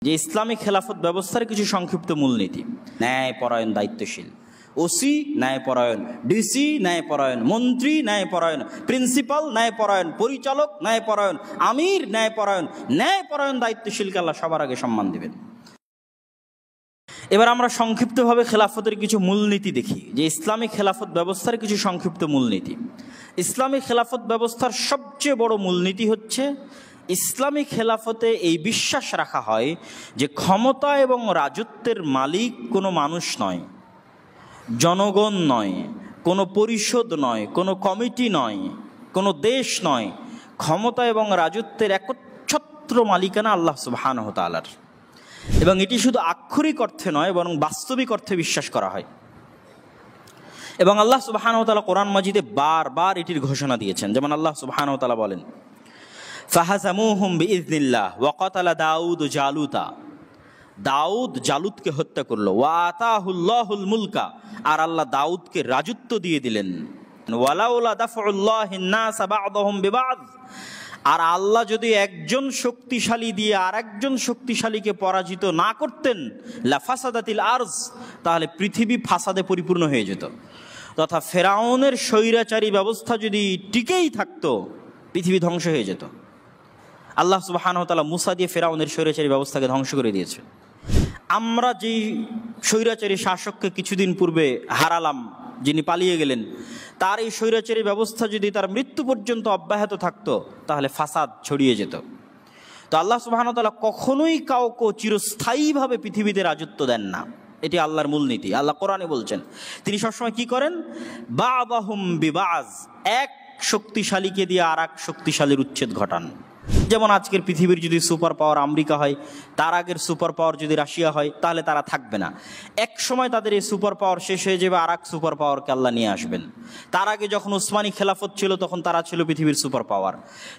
যে ইসলামী খেলাফত ব্যবস্থার কিছু সংক্ষিপ্ত মূলনীতি। ন্যায়পরায়ণ, দায়িত্বশীল, ওসি ন্যায়পরায়ণ, ডিসি ন্যায়পরায়ণ, মন্ত্রী ন্যায়পরায়ণ, প্রিন্সিপাল ন্যায়পরায়ণ, পরিচালক ন্যায়পরায়ণ, আমির ন্যায়পরায়ণ। ন্যায়পরায়ণ দায়িত্বশীলকে আল্লাহ সবার আগে সম্মান দিবেন। এবার আমরা সংক্ষিপ্তভাবে খেলাফতের কিছু মূলনীতি দেখি, যে ইসলামী খেলাফত ব্যবস্থার কিছু সংক্ষিপ্ত মূলনীতি। ইসলামী খেলাফত ব্যবস্থার সবচেয়ে বড় মূলনীতি হচ্ছে, ইসলামী খেলাফতে এই বিশ্বাস রাখা হয় যে ক্ষমতা এবং রাজত্বের মালিক কোনো মানুষ নয়, জনগণ নয়, কোনো পরিষদ নয়, কোনো কমিটি নয়, কোনো দেশ নয়। ক্ষমতা এবং রাজত্বের একচ্ছত্র মালিকানা আল্লাহ সুবহানাহু ওয়া তাআলার। এবং এটি শুধু আক্ষরিক অর্থে নয়, বরং বাস্তবিক অর্থে বিশ্বাস করা হয়। এবং আল্লাহ সুবহানাহু ওয়া তাআলা কোরআন মাজিদে বারবার এটির ঘোষণা দিয়েছেন। যেমন আল্লাহ সুবহানাহু ওয়া তাআলা বলেন, ফাহাজামুহুম বিইযনিল্লাহ ওয়া কাতালা দাউদ জালুতা। দাউদ জালুতকে হত্যা করলো। ওয়া আতাহুল্লাহুল মুলকা, আর আল্লাহ দাউদকে রাজত্ব দিয়ে দিলেন। ওয়ালাউলা দাফউল্লাহিন নাস বা'দহুম বিবা'দ, আর আল্লাহ যদি একজন শক্তিশালী দিয়ে আর একজন শক্তিশালীকে পরাজিত না করতেন, লাফাসাদাতিল আরজ, তাহলে পৃথিবী ফাসাদে পরিপূর্ণ হয়ে যেত। তথা ফেরাউনের স্বৈরাচারী ব্যবস্থা যদি টিকেই থাকতো, পৃথিবী ধ্বংস হয়ে যেত। আল্লাহ সুবহানাহু ওয়া তাআলা মুসা দিয়ে ফেরাউনের স্বৈরাচারী ব্যবস্থাকে ধ্বংস করে দিয়েছে। আমরা যেই স্বৈরাচারী শাসককে কিছুদিন পূর্বে হারালাম, যিনি পালিয়ে গেলেন, তার এই স্বৈরাচারী ব্যবস্থা যদি তার মৃত্যু পর্যন্ত অব্যাহত থাকতো, তাহলে ফাসাদ ছড়িয়ে যেত। তো আল্লাহ সুবহানাহু ওয়া তাআলা কখনোই কাউকে চিরস্থায়ীভাবে পৃথিবীতে রাজত্ব দেন না। এটি আল্লাহর মূলনীতি। আল্লাহ কোরআনে বলছেন, তিনি সবসময় কি করেন, বা'দাহুম বিবা'জ, এক শক্তিশালীকে দিয়ে আর এক শক্তিশালীর উচ্ছেদ ঘটান। যেমন আজকের পৃথিবীর যদি সুপার পাওয়ার আমেরিকা হয়, তার আগের সুপার পাওয়ার যদি রাশিয়া হয়, তাহলে তারা থাকবে না। এক সময় তাদের এই সুপার পাওয়ার শেষ হয়ে যাবে, আর এক সুপার পাওয়ারকে আল্লাহ নিয়ে আসবেন। তার আগে যখন উসমানী খেলাফত ছিল, তখন তারা ছিল পৃথিবীর সুপার পাওয়ার।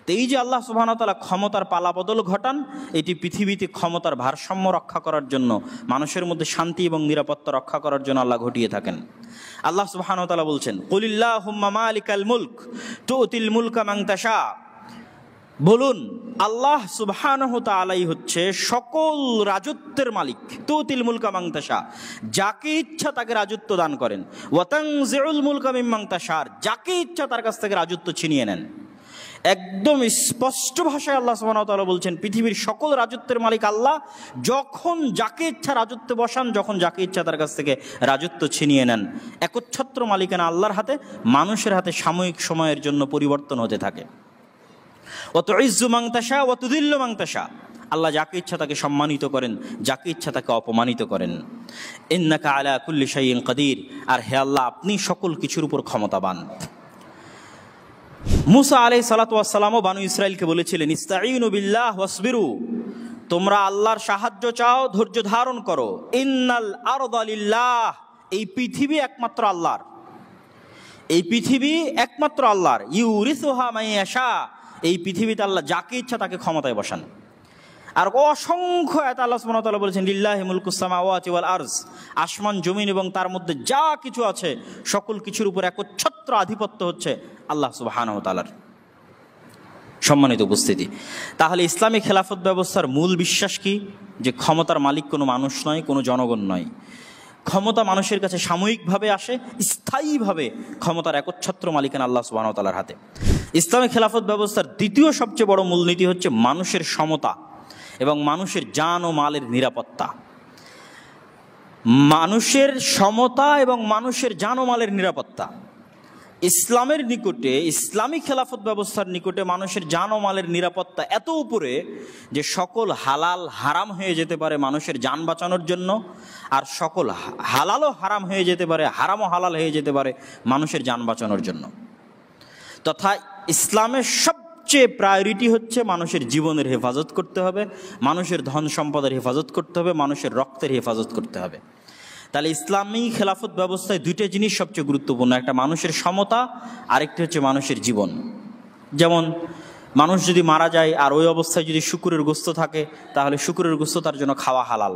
তো এই যে আল্লাহ সুবহানাহু ওয়া তাআলা ক্ষমতার পালাবদল ঘটান, এটি পৃথিবীতে ক্ষমতার ভারসাম্য রক্ষা করার জন্য, মানুষের মধ্যে শান্তি এবং নিরাপত্তা রক্ষা করার জন্য আল্লাহ ঘটিয়ে থাকেন। আল্লাহ সুবহানাহু ওয়া তাআলা বলছেন, কুলিল্লাহুম্মা মালিকাল মুলক তুতিল মুলকা মান তাশা। বলুন, আল্লাহ সুবহানাহু ওয়া তাআলাই হচ্ছে সকল রাজত্বের মালিক। তুতিল মুলকা মান তাশা, যাকে ইচ্ছা তাকে রাজত্ব দান করেন। ওয়া তানজিউল মুলকা মিম্মান তাশা, যাকে ইচ্ছা তার কাছ থেকে রাজত্ব ছিনিয়ে নেন। একদম স্পষ্ট ভাষায় আল্লাহ সুবহানাহু ওয়া তাআলা বলছেন, পৃথিবীর সকল রাজত্বের মালিক আল্লাহ। যখন যাকে ইচ্ছা রাজত্বে বসান, যখন যাকে ইচ্ছা তার কাছ থেকে রাজত্ব ছিনিয়ে নেন। একচ্ছত্র মালিকানা আল্লাহর হাতে, মানুষের হাতে সাময়িক সময়ের জন্য পরিবর্তন হতে থাকে। ওয়া তুইজ্জু মান তাশা ওয়া তুযিল্লু মান তাশা, আল্লাহ যাকে ইচ্ছা তাকে সম্মানিত করেন, যাকে ইচ্ছা তাকে অপমানিত করেন। ইন্নাকা আলা কুল্লি শাইইন কাদির, আর হে আল্লাহ, আপনি সকল কিছুর উপর ক্ষমতাবান। মুসা আলাইহিস সালাতু ওয়াস সালামও বানু ইসরাইলকে বলেছিলেন, ইস্তাঈনু বিল্লাহ ওয়াসবিরু, তোমরা আল্লাহর সাহায্য চাও, ধৈর্য ধারণ করো। ইন্নাল আরদা লিল্লাহ, এই পৃথিবী একমাত্র আল্লাহর। এই পৃথিবী একমাত্র আল্লাহর। ইউরিসুহা মান ইয়াশা, এই পৃথিবীতে আল্লাহ যাকে ইচ্ছা তাকে ক্ষমতায় বসান। আর অসংখ্য আয়াত আল্লাহ সুবহানাহু ওয়া তাআলা বলেছেন, লিল্লাহি মুলকুস সামাওয়াতি ওয়াল আরজ, আসমান জমিন এবং তার মধ্যে যা কিছু আছে সকল কিছুর উপর একচ্ছত্র আধিপত্য হচ্ছে আল্লাহ সুবহানাহু ওয়া তাআলার। সম্মানিত উপস্থিতি, তাহলে ইসলামী খেলাফত ব্যবস্থার মূল বিশ্বাস কি? যে ক্ষমতার মালিক কোনো মানুষ নয়, কোনো জনগণ নয়। ক্ষমতা মানুষের কাছে সাময়িকভাবে আসে, স্থায়ীভাবে ক্ষমতার একচ্ছত্র মালিকানা আল্লাহ সুবহানাহু ওয়া তাআলার হাতে। ইসলামী খেলাফত ব্যবস্থার দ্বিতীয় সবচেয়ে বড় মূলনীতি হচ্ছে মানুষের সমতা এবং মানুষের জান ও মালের নিরাপত্তা। মানুষের সমতা এবং মানুষের জান ও মালের নিরাপত্তা। ইসলামের নিকটে, ইসলামী খেলাফত ব্যবস্থার নিকটে মানুষের জান ও মালের নিরাপত্তা এত উপরে যে সকল হালাল হারাম হয়ে যেতে পারে মানুষের জান বাঁচানোর জন্য, আর সকল হালালও হারাম হয়ে যেতে পারে, হারামও হালাল হয়ে যেতে পারে মানুষের জান বাঁচানোর জন্য। তথা ইসলামের সবচেয়ে প্রায়োরিটি হচ্ছে মানুষের জীবনের হেফাজত করতে হবে, মানুষের ধন সম্পদের হেফাজত করতে হবে, মানুষের রক্তের হেফাজত করতে হবে। তাহলে ইসলামী খেলাফত ব্যবস্থায় দুইটা জিনিস সবচেয়ে গুরুত্বপূর্ণ, একটা মানুষের সমতা, আরেকটি হচ্ছে মানুষের জীবন। যেমন মানুষ যদি মারা যায় আর ওই অবস্থায় যদি শুকুরের গোস্ত থাকে, তাহলে শুকুরের গোস্ত তার জন্য খাওয়া হালাল।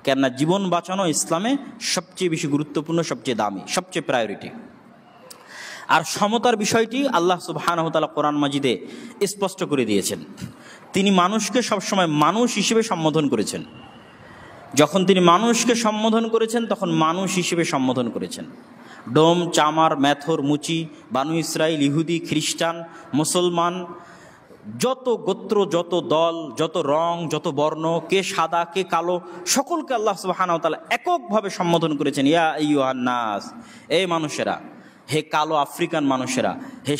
কেননা জীবন বাঁচানো ইসলামে সবচেয়ে বেশি গুরুত্বপূর্ণ, সবচেয়ে দামি, সবচেয়ে প্রায়োরিটি। আর সমতার বিষয়টি আল্লাহ সুবহানাহু ওয়া তাআলা কোরআন মাজিদে স্পষ্ট করে দিয়েছেন। তিনি মানুষকে সবসময় মানুষ হিসেবে সম্বোধন করেছেন। যখন তিনি মানুষকে সম্বোধন করেছেন তখন মানুষ হিসেবে সম্বোধন করেছেন। ডোম, চামার, মেথর, মুচি, বানু ইসরাইল, ইহুদি, খ্রিস্টান, মুসলমান, যত গোত্র, যত দল, যত রং, যত বর্ণ, কে সাদা কে কালো, সকলকে আল্লাহ সুবহানাহু ওয়া তাআলা এককভাবে সম্বোধন করেছেন। ইয়া আইয়ুহান নাস, এই মানুষেরা, হে কালো আফ্রিকান মানুষেরা, হে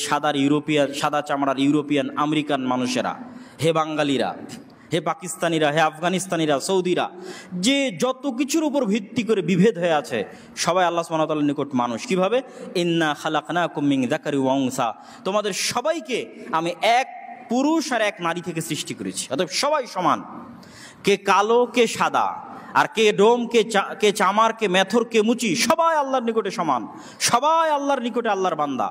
সাদা চামড়ার ইউরোপিয়ান আমেরিকান মানুষেরা, হে বাঙালিরা, হে পাকিস্তানিরা, হে আফগানিস্তানিরা, সৌদিরা, যে যত কিছুর উপর ভিত্তি করে বিভেদ হয়ে আছে, সবাই আল্লাহ সুবহানাহু ওয়া তাআলার নিকট মানুষ। কিভাবে? ইন্না খালাকনাকুম মিন যাকারি ওয়া উনসা, তোমাদের সবাইকে আমি এক পুরুষ আর এক নারী থেকে সৃষ্টি করেছি, অতএব সবাই সমান। কে কালো কে সাদা, আর কে ডোম কে চামার, কে মেথর, কে মুচি, সবাই আল্লাহর নিকটে সমান। সবাই আল্লাহর নিকটে আল্লাহর বান্দা,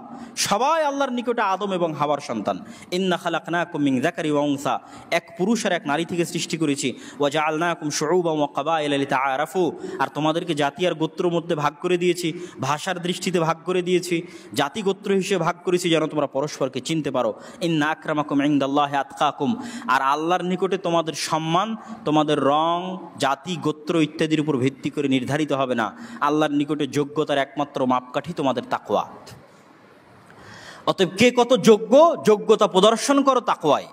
সবাই আল্লাহর নিকটে আদম এবং হাওয়ার সন্তান। ইন্না খালাকনাকুম মিন যাকারি ওয়া উনসা, এক পুরুষ আর এক নারী থেকে সৃষ্টি করেছি। ওয়া জাআলনাকুম শুউবান ওয়া ক্বাবাইলা লিতাআরাফু, আর তোমাদেরকে জাতি আর গোত্রের মধ্যে ভাগ করে দিয়েছি, ভাষার দৃষ্টিতে ভাগ করে দিয়েছি, জাতি গোত্র হিসেবে ভাগ করেছি যেন তোমরা পরস্পরকে চিনতে পারো। ইন্না আকরামাকুম ইনদাল্লাহি আতকাকুম, আর আল্লাহর নিকটে তোমাদের সম্মান তোমাদের রং, জাতি, গোত্র ইত্যাদির উপর ভিত্তি করে নির্ধারিত হবে না। আল্লাহর নিকটে যোগ্যতার একমাত্র মাপকাঠি তোমাদের তাকওয়া। অতএব কে কত যোগ্য, যোগ্যতা প্রদর্শন করো তাকওয়ায়।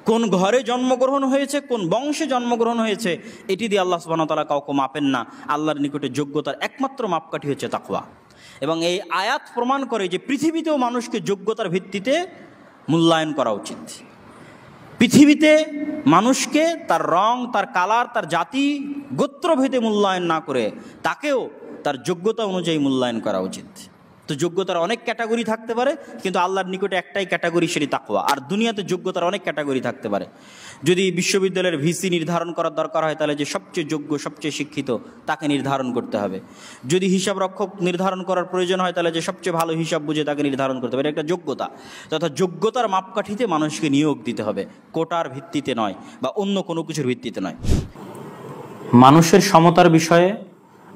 কোন ঘরে জন্মগ্রহণ হয়েছে, কোন বংশে জন্মগ্রহণ হয়েছে, এটি দিয়ে আল্লাহ সুবহানাহু ওয়া তাআলা কাউকে মাপেন না। আল্লাহর নিকটে যোগ্যতার একমাত্র মাপকাঠি হচ্ছে তাকওয়া। এবং এই আয়াত প্রমাণ করে যে পৃথিবীতেও মানুষকে যোগ্যতার ভিত্তিতে মূল্যায়ন করা উচিত। পৃথিবীতে মানুষকে তার রং, তার কালার, তার জাতি, গোত্রভেদে মূল্যায়ন না করে তাকেও তার যোগ্যতা অনুযায়ী মূল্যায়ন করা উচিত। তো যোগ্যতার অনেক ক্যাটাগরি থাকতে পারে, কিন্তু আল্লাহর নিকটে একটাই ক্যাটাগরি, সেটি তাকওয়া। আর দুনিয়াতে যোগ্যতার অনেক ক্যাটাগরি থাকতে পারে। যদি বিশ্ববিদ্যালয়ের ভিসি নির্ধারণ করার দরকার হয়, তাহলে যে সবচেয়ে যোগ্য, সবচেয়ে শিক্ষিত তাকে নির্ধারণ করতে হবে। যদি হিসাব রক্ষক নির্ধারণ করার প্রয়োজন হয়, তাহলে যে সবচেয়ে ভালো হিসাব বুঝে তাকে নির্ধারণ করতে হবে। এটা একটা যোগ্যতা। তথা যোগ্যতার মাপকাঠিতে মানুষকে নিয়োগ দিতে হবে, কোটার ভিত্তিতে নয় বা অন্য কোনো কিছুর ভিত্তিতে নয়। মানুষের সমতার বিষয়ে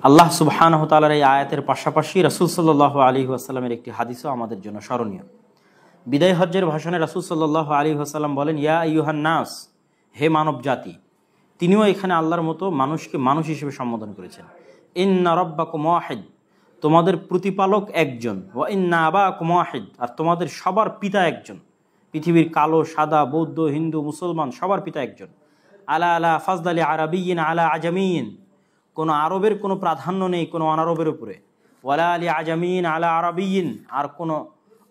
আল্লাহ সুবহানাহু ওয়া তাআলার এই আয়াতের পাশাপাশি রাসূল সাল্লাল্লাহু আলাইহি ওয়াসাল্লামের একটি হাদিসও আমাদের জন্য স্মরণীয়। বিদায় হজ্জের ভাষণে রাসূল সাল্লাল্লাহু আলাইহি ওয়াসাল্লাম বলেন, ইয়া আইয়ুহান নাস, হে মানব জাতি। তিনিও এখানে আল্লাহর মতো মানুষকে মানুষ হিসেবে সম্বোধন করেছেন। ইন্না রাব্বাকুম ওয়াহিদ, তোমাদের প্রতিপালক একজন। ওয়া ইন্না আবাকুম ওয়াহিদ, আর তোমাদের সবার পিতা একজন। পৃথিবীর কালো, সাদা, বৌদ্ধ, হিন্দু, মুসলমান সবার পিতা একজন। আলা আলা ফাজদালি আরাবিয়্যিন আলা আজামিয়্যিন, কোনো আরবের কোনো প্রাধান্য নেই কোনো অনারবের উপরে। ওয়ালা আলি আজামিন আলা আরাবিয়্যিন, আর কোনো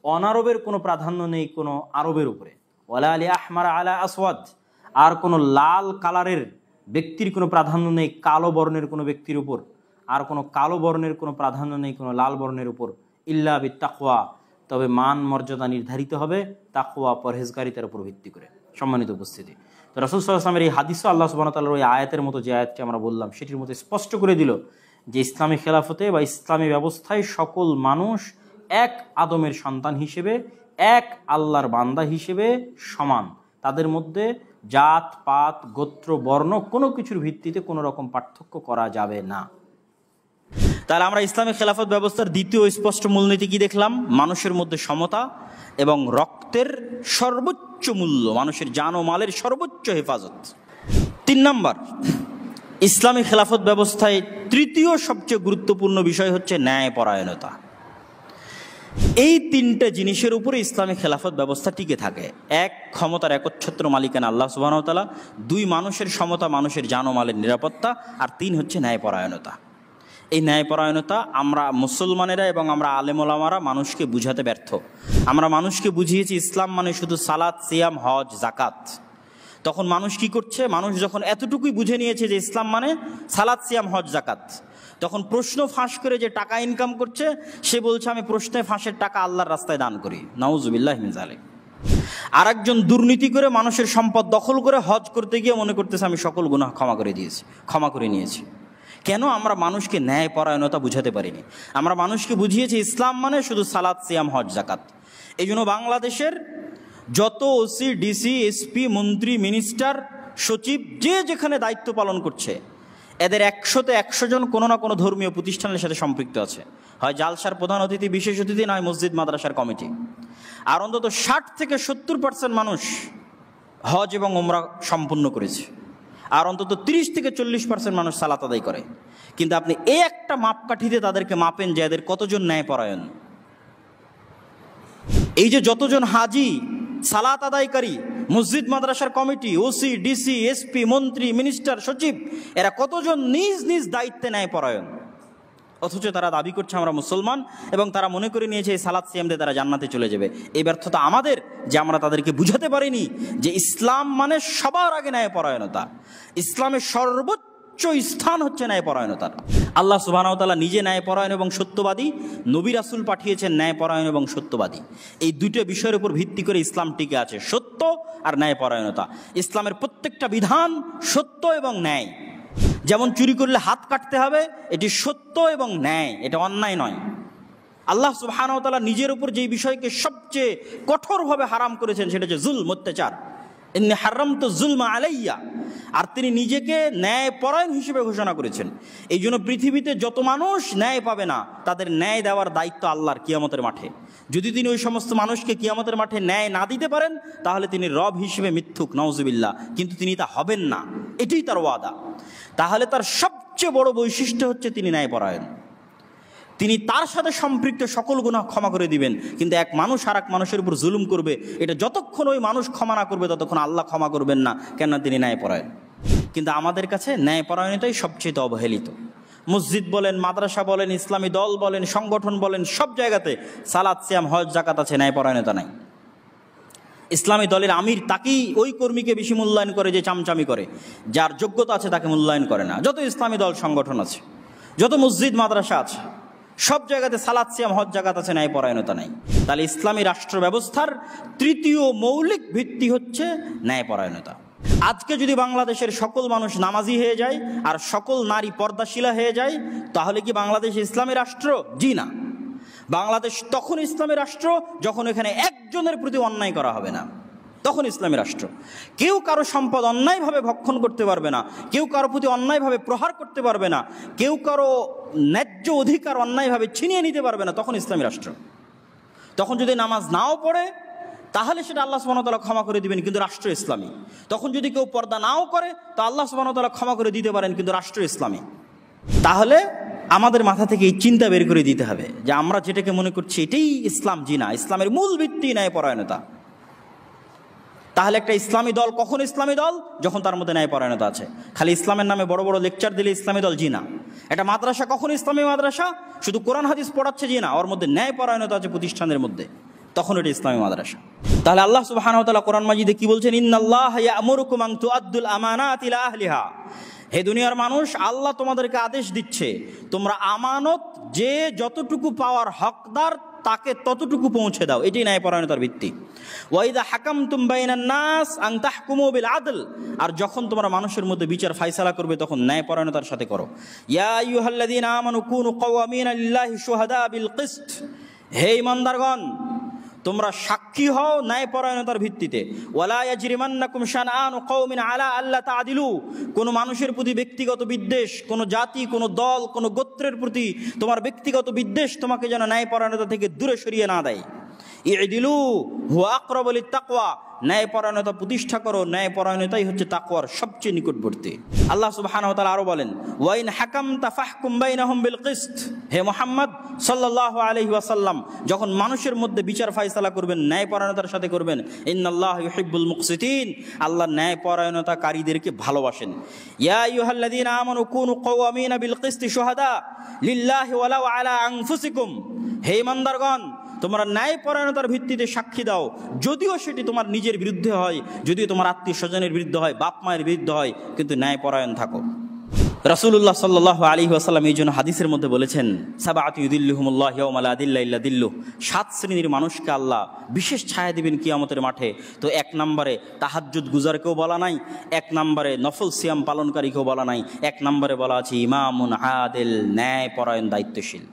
অনারবের কোনো প্রাধান্য নেই কোনো আরবের উপরে। ওয়ালা আলি আহমার আলা আসওয়াদ, আর কোনো লাল কালারের ব্যক্তির কোনো প্রাধান্য নেই কালো বর্ণের কোনো ব্যক্তির উপর, আর কোনো কালো বর্ণের কোনো প্রাধান্য নেই কোনো লাল বর্ণের উপর। ইল্লা বিত তাকওয়া, তবে মান মর্যাদা নির্ধারিত হবে তাকওয়া, পরহেজগারিতার উপর ভিত্তি করে। সম্মানিত উপস্থিতি, তো রাসূল সাল্লাল্লাহু আলাইহি ওয়াসাল্লামের এই হাদিসও আল্লাহ সুবহানাহু ওয়া তাআলার ওই আয়াতের মতো, যে আয়াতটি আমরা বললাম সেটির মতো স্পষ্ট করে দিল যে ইসলামী খেলাফতে বা ইসলামী ব্যবস্থায় সকল মানুষ এক আদমের সন্তান হিসেবে, এক আল্লাহর বান্দা হিসেবে সমান। তাদের মধ্যে জাত পাত, গোত্র, বর্ণ কোনো কিছুর ভিত্তিতে কোনো রকম পার্থক্য করা যাবে না। তাহলে আমরা ইসলামী খেলাফত ব্যবস্থার দ্বিতীয় স্পষ্ট মূলনীতি কি দেখলাম? মানুষের মধ্যে সমতা এবং রক্তের সর্বোচ্চ মূল্য, মানুষের জান ও মালের সর্বোচ্চ হেফাজত। 3 নম্বর, ইসলামী খেলাফত ব্যবস্থায় তৃতীয় সবচেয়ে গুরুত্বপূর্ণ বিষয় হচ্ছে ন্যায়পরায়ণতা। এই 3টে জিনিসের উপরে ইসলামী খেলাফত ব্যবস্থা টিকে থাকে। 1, ক্ষমতার একচ্ছত্র মালিকানা আল্লাহ সুবহানাহু ওয়া তাআলা। 2, মানুষের সমতা, মানুষের জান ও মালের নিরাপত্তা। আর 3 হচ্ছে ন্যায়পরায়ণতা। এই ন্যায়পরায়ণতা আমরা মুসলমানেরা এবং আমরা আলেম ওলামারা মানুষকে বুঝাতে ব্যর্থ। আমরা মানুষকে বুঝিয়েছি ইসলাম মানে শুধু সালাত, সিয়াম, হজ, জাকাত। তখন মানুষ কি করছে? মানুষ যখন এতটুকুই বুঝে নিয়েছে যে ইসলাম মানে সালাত, সিয়াম, হজ, জাকাত, তখন প্রশ্ন ফাঁস করে যে টাকা ইনকাম করছে, সে বলছে আমি প্রশ্নে ফাঁসের টাকা আল্লাহর রাস্তায় দান করি। নাউজুবিল্লাহি মিন যালিক। আরেকজন দুর্নীতি করে মানুষের সম্পদ দখল করে হজ করতে গিয়ে মনে করতেছে আমি সকল গুনাহ ক্ষমা করে নিয়েছি। কেন? আমরা মানুষকে ন্যায়পরায়ণতা বুঝাতে পারিনি। আমরা মানুষকে বুঝিয়েছি ইসলাম মানে শুধু সালাত, সিয়াম, হজ, জাকাত। এই জন্য বাংলাদেশের যত ওসি, ডিসি, এসপি, মন্ত্রী, মিনিস্টার, সচিব, যে যেখানে দায়িত্ব পালন করছে, এদের 100তে 100 জন কোনো না কোনো ধর্মীয় প্রতিষ্ঠানের সাথে সম্পৃক্ত আছে। হয় জালসার প্রধান অতিথি, বিশেষ অতিথি, নয় মসজিদ মাদ্রাসার কমিটি। আর অন্তত 60 থেকে 70% মানুষ হজ এবং উমরা সম্পূর্ণ করেছে। আর অন্তত 30 থেকে 40% মানুষ সালাত আদায় করে। কিন্তু আপনি এই একটা মাপকাঠিতে তাদেরকে মাপেন যে এদের কতজন ন্যায়পরায়ণ। এই যে যতজন হাজি, সালাত আদায়কারী, মসজিদ মাদ্রাসার কমিটি, ওসি, ডিসি, এসপি, মন্ত্রী, মিনিস্টার, সচিব, এরা কতজন নিজ নিজ দায়িত্বে ন্যায়পরায়ণ, অথচ তারা দাবি করছে আমরা মুসলমান এবং তারা মনে করে নিয়েছে এই সালাত সিয়াম দিয়ে তারা জান্নাতে চলে যাবে। এই ব্যর্থতা আমাদের যে আমরা তাদেরকে বুঝাতে পারিনি যে ইসলাম মানে সবার আগে ন্যায়পরায়ণতা। ইসলামের সর্বোচ্চ স্থান হচ্ছে ন্যায়পরায়ণতার। আল্লাহ সুবহানাহু ওয়া তাআলা নিজে ন্যায়পরায়ণ এবং সত্যবাদী, নবী রাসূল পাঠিয়েছেন ন্যায়পরায়ণ এবং সত্যবাদী। এই দুটো বিষয়ের উপর ভিত্তি করে ইসলাম টিকে আছে, সত্য আর ন্যায়পরায়ণতা। ইসলামের প্রত্যেকটা বিধান সত্য এবং ন্যায়। যেমন চুরি করলে হাত কাটতে হবে, এটি সত্য এবং ন্যায়, এটা অন্যায় নয়। আল্লাহ সুবহানাহু ওয়া তাআলা নিজের উপর যেই বিষয়কে সবচেয়ে কঠোরভাবে হারাম করেছেন সেটা হচ্ছে জুলম, অত্যাচার। ইন্নী হারামতু যুলমা আলাইয়া। আর তিনি নিজেকে ন্যায়পরায়ণ হিসেবে ঘোষণা করেছেন। এই জন্য পৃথিবীতে যত মানুষ ন্যায় পাবে না তাদের ন্যায় দেওয়ার দায়িত্ব আল্লাহর কিয়ামতের মাঠে। যদি তিনি ওই সমস্ত মানুষকে কিয়ামতের মাঠে ন্যায় না দিতে পারেন তাহলে তিনি রব হিসেবে মিথ্যুক, নাউজুবিল্লাহ। কিন্তু তিনি তা হবেন না, এটাই তার ওয়াদা। তাহলে তার সবচেয়ে বড় বৈশিষ্ট্য হচ্ছে তিনি ন্যায়পরায়ণ। তিনি তার সাথে সম্পৃক্ত সকল গুনাহ ক্ষমা করে দিবেন। কিন্তু এক মানুষ আর এক মানুষের উপর জুলুম করবে, এটা যতক্ষণ ওই মানুষ ক্ষমা না করবে ততক্ষণ আল্লাহ ক্ষমা করবেন না, কেননা তিনি ন্যায়পরায়ণ। কিন্তু আমাদের কাছে ন্যায়পরায়ণতাই সবচেয়ে অবহেলিত। মসজিদ বলেন, মাদ্রাসা বলেন, ইসলামী দল বলেন, সংগঠন বলেন, সব জায়গাতে সালাত, সিয়াম, হজ, যাকাত আছে, ন্যায়পরায়ণতা নাই। ইসলামী দলের আমির তাকেই, ওই কর্মীকে বেশি মূল্যায়ন করে যে চামচামি করে, যার যোগ্যতা আছে তাকে মূল্যায়ন করে না। যত ইসলামী দল সংগঠন আছে, যত মসজিদ মাদ্রাসা আছে, সব জায়গাতে সালাত, সিয়াম, হজ, যাকাত আছে, ন্যায়পরায়ণতা নাই। তাহলে ইসলামী রাষ্ট্র ব্যবস্থার তৃতীয় মৌলিক ভিত্তি হচ্ছে ন্যায়পরায়ণতা। আজকে যদি বাংলাদেশের সকল মানুষ নামাজি হয়ে যায় আর সকল নারী পর্দাশীলা হয়ে যায়, তাহলে কি বাংলাদেশ ইসলামী রাষ্ট্র? জি না। বাংলাদেশ তখন ইসলামী রাষ্ট্র যখন এখানে একজনের প্রতি অন্যায় করা হবে না, তখন ইসলামী রাষ্ট্র। কেউ কারো সম্পদ অন্যায়ভাবে ভক্ষণ করতে পারবে না, কেউ কারো প্রতি অন্যায়ভাবে প্রহার করতে পারবে না, কেউ কারো ন্যায্য অধিকার অন্যায়ভাবে ছিনিয়ে নিতে পারবে না, তখন ইসলামী রাষ্ট্র। তখন যদি নামাজ নাও পড়ে তাহলে সেটা আল্লাহ সুবহানাহু ওয়া তাআলা ক্ষমা করে দিবেন, কিন্তু রাষ্ট্র ইসলামী। তখন যদি কেউ পর্দা নাও করে তা আল্লাহ সুবহানাহু ওয়া তাআলা ক্ষমা করে দিতে পারেন, কিন্তু রাষ্ট্র ইসলামী। তাহলে আমাদের মাথা থেকে এই চিন্তা বের করে দিতে হবে যে আমরা যেটাকে মনে করছি এটাই ইসলাম, জি না। ইসলামের মূল ভিত্তি ন্যায়পরায়ণতা। তাহলে একটা ইসলামী দল কখন ইসলামী দল? যখন তার মধ্যে ন্যায়পরায়ণতা আছে। খালি ইসলামের নামে বড় বড় লেকচার দিলে ইসলামী দল, জি না। একটা মাদ্রাসা কখন ইসলামী মাদ্রাসা? শুধু কোরআন হাদিস পড়াচ্ছে, জি না। ওর মধ্যে ন্যায়পরায়ণতা আছে প্রতিষ্ঠানের মধ্যে, তখন এটা ইসলামী মাদ্রাসা। তাহলে আল্লাহ সুবহানাহু ওয়া তাআলা কোরআন মাজিদে কি বলছেন? ইন্নাল্লাহা ইয়া'মুরুকুম আন তুআদ্দুল আমানাতি ইলা আহলিহা। হে দুনিয়ার মানুষ, আল্লাহ তোমাদেরকে আদেশ দিচ্ছে তোমরা আমানত যে যতটুকু পাওয়ার হকদার তাকে ততটুকু পৌঁছে দাও। এটাই ন্যায়পরায়ণতার ভিত্তি। ওয়াইদা হাকামতুম বাইনান নাস আন তাহকুমু বিল আদল। আর যখন তোমরা মানুষের মধ্যে বিচার ফায়সালা করবে তখন ন্যায়পরায়ণতার সাথে করো। ইয়া আইয়ুহাল্লাযীনা আমানু কুনু কাওয়ামিনা লিল্লাহি শুহাদা বিল কিসত। হে ঈমানদারগণ, তোমরা সাক্ষী হও ন্যায়পরায়ণতার ভিত্তিতে। ওয়ালা ইয়াজরিমান্নাকুম শানআনু কওমিন আলা আল্লা তা'দিলু। কোন মানুষের প্রতি ব্যক্তিগত বিদ্বেষ, কোন জাতি, কোন দল, কোন গোত্রের প্রতি তোমার ব্যক্তিগত বিদ্বেষ তোমাকে যেন ন্যায়পরায়ণতা থেকে দূরে সরিয়ে না দেয়। ই'দিলু হুয়া আকরাবু লিত-তাকওয়া। ন্যায়পরায়ণতা প্রতিষ্ঠা করো, ন্যায়পরায়ণতাই হচ্ছে তাকওয়ার সবচেয়ে নিকটবর্তী। আল্লাহ সুবহানাহু ওয়া তাআলা আরো বলেন, ওয়া ইন হাকামতা ফাহকুম বাইনাহুম বিল কিসত। হে মুহাম্মদ সাল্লাল্লাহু আলাইহি ওয়াসাল্লাম, যখন মানুষের মধ্যে বিচার ফায়সালা করবেন ন্যায়পরায়ণতার সাথে করবেন। ইন্নাল্লাহা ইউহিব্বুল মুকসিতিন। আল্লাহ ন্যায়পরায়ণতাকারীদেরকে ভালোবাসেন। ইয়া আইয়ুহাল্লাযীনা আমানু কুনু কাওয়ামিনা বিল কিসতি শুহাদা লিল্লাহি ওয়ালাউ আলা আনফুসিকুম। হে ঈমানদারগণ, তোমরা ন্যায়পরায়ণতার ভিত্তিতে সাক্ষী দাও, যদিও সেটি তোমার নিজের বিরুদ্ধে হয়, যদিও তোমার আত্মীয় স্বজনের বিরুদ্ধে হয়, বাপ মায়ের বিরুদ্ধে হয়, কিন্তু ন্যায়পরায়ণ থাকো। রাসূলুল্লাহ সাল্লাল্লাহু আলাইহি ওয়াসাল্লাম এই জন্য হাদিসের মধ্যে বলেছেন, সাবআতু ইউদিল্লুহুমুল্লাহু ইয়াওমা লা দিল্লা ইল্লা দিল্লুহ। 7 শ্রেণীর মানুষকে আল্লাহ বিশেষ ছায়া দিবেন কিয়ামতের মাঠে। তো 1 নম্বরে তাহাজ্জুদ গুজারকেও বলা নাই, 1 নম্বরে নফল সিয়াম পালনকারীকেও বলা নাই, 1 নম্বরে বলা আছে ইমামুন আদিল, ন্যায়পরায়ণ, দায়িত্বশীল।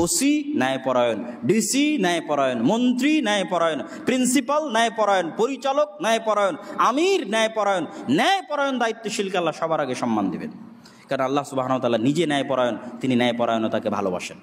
ওসি ন্যায়পরায়ণ, ডিসি ন্যায়পরায়ণ, মন্ত্রী ন্যায়পরায়ণ, প্রিন্সিপাল ন্যায়পরায়ণ, পরিচালক ন্যায়পরায়ণ, আমির ন্যায়পরায়ণ। ন্যায়পরায়ণ দায়িত্বশীলকে আল্লাহ সবার আগে সম্মান দিবেন, কারণ আল্লাহ সুবহানাহু ওয়া তাআলা নিজে ন্যায়পরায়ণ, তিনি ন্যায়পরায়ণতাকে ভালোবাসেন।